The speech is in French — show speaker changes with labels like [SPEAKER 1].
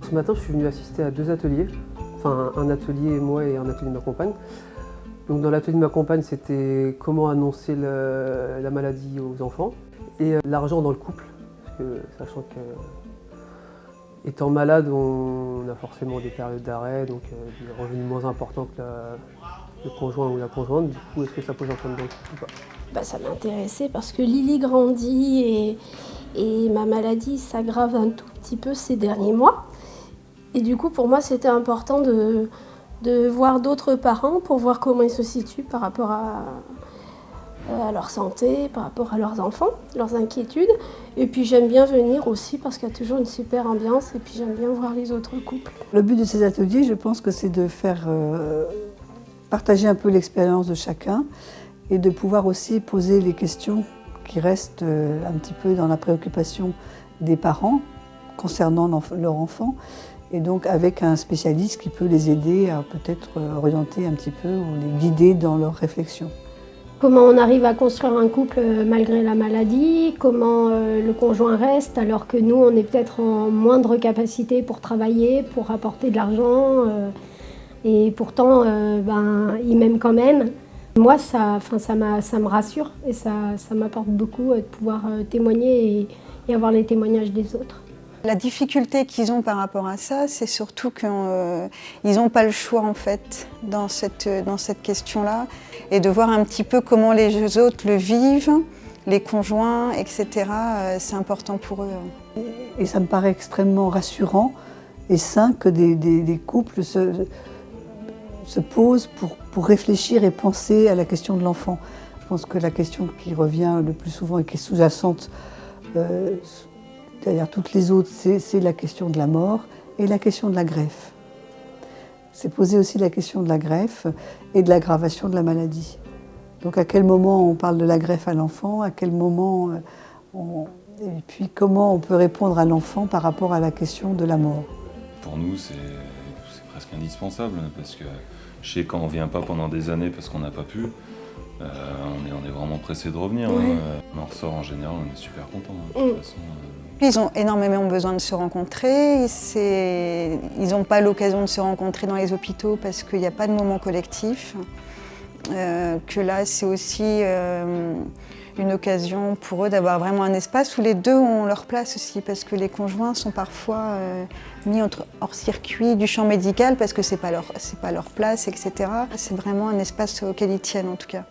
[SPEAKER 1] Ce matin, je suis venu assister à 2 ateliers, enfin un atelier moi et un atelier de ma compagne. Donc dans l'atelier de ma compagne, c'était comment annoncer la maladie aux enfants et l'argent dans le couple, parce que sachant que étant malade, on a forcément des périodes d'arrêt, donc des revenus moins importants que le conjoint ou la conjointe. Du coup, est-ce que ça pose un problème dans le couple ou pas?
[SPEAKER 2] Ça m'intéressait parce que Lily grandit et ma maladie s'aggrave un tout petit peu ces derniers mois. Et du coup, pour moi, c'était important de voir d'autres parents pour voir comment ils se situent par rapport à leur santé, par rapport à leurs enfants, leurs inquiétudes. Et puis j'aime bien venir aussi parce qu'il y a toujours une super ambiance et puis j'aime bien voir les autres couples.
[SPEAKER 3] Le but de ces ateliers, je pense que c'est de faire partager un peu l'expérience de chacun et de pouvoir aussi poser les questions qui restent un petit peu dans la préoccupation des parents concernant leur enfant. Et donc avec un spécialiste qui peut les aider à peut-être orienter un petit peu ou les guider dans leurs réflexions.
[SPEAKER 2] Comment on arrive à construire un couple malgré la maladie, comment le conjoint reste alors que nous on est peut-être en moindre capacité pour travailler, pour apporter de l'argent et pourtant il m'aime quand même. Moi ça me rassure et ça m'apporte beaucoup de pouvoir témoigner et avoir les témoignages des autres.
[SPEAKER 4] La difficulté qu'ils ont par rapport à ça, c'est surtout qu'ils n'ont pas le choix en fait dans cette question-là et de voir un petit peu comment les autres le vivent, les conjoints, etc. C'est important pour eux.
[SPEAKER 3] Et ça me paraît extrêmement rassurant et sain que des couples se posent pour réfléchir et penser à la question de l'enfant. Je pense que la question qui revient le plus souvent et qui est sous-jacente derrière toutes les autres, c'est la question de la mort et la question de la greffe. C'est poser aussi la question de la greffe et de l'aggravation de la maladie. Donc à quel moment on parle de la greffe à l'enfant, à quel moment et puis comment on peut répondre à l'enfant par rapport à la question de la mort.
[SPEAKER 5] Pour nous, c'est presque indispensable parce que je sais quand on ne vient pas pendant des années parce qu'on n'a pas pu, on est vraiment pressé de revenir.
[SPEAKER 2] Ouais.
[SPEAKER 5] On en ressort en général, on est super content. De toute façon,
[SPEAKER 4] Ils ont énormément besoin de se rencontrer. Ils n'ont pas l'occasion de se rencontrer dans les hôpitaux parce qu'il n'y a pas de moment collectif. Que là, c'est aussi une occasion pour eux d'avoir vraiment un espace où les deux ont leur place aussi, parce que les conjoints sont parfois mis hors circuit du champ médical parce que c'est pas leur place, etc. C'est vraiment un espace auquel ils tiennent en tout cas.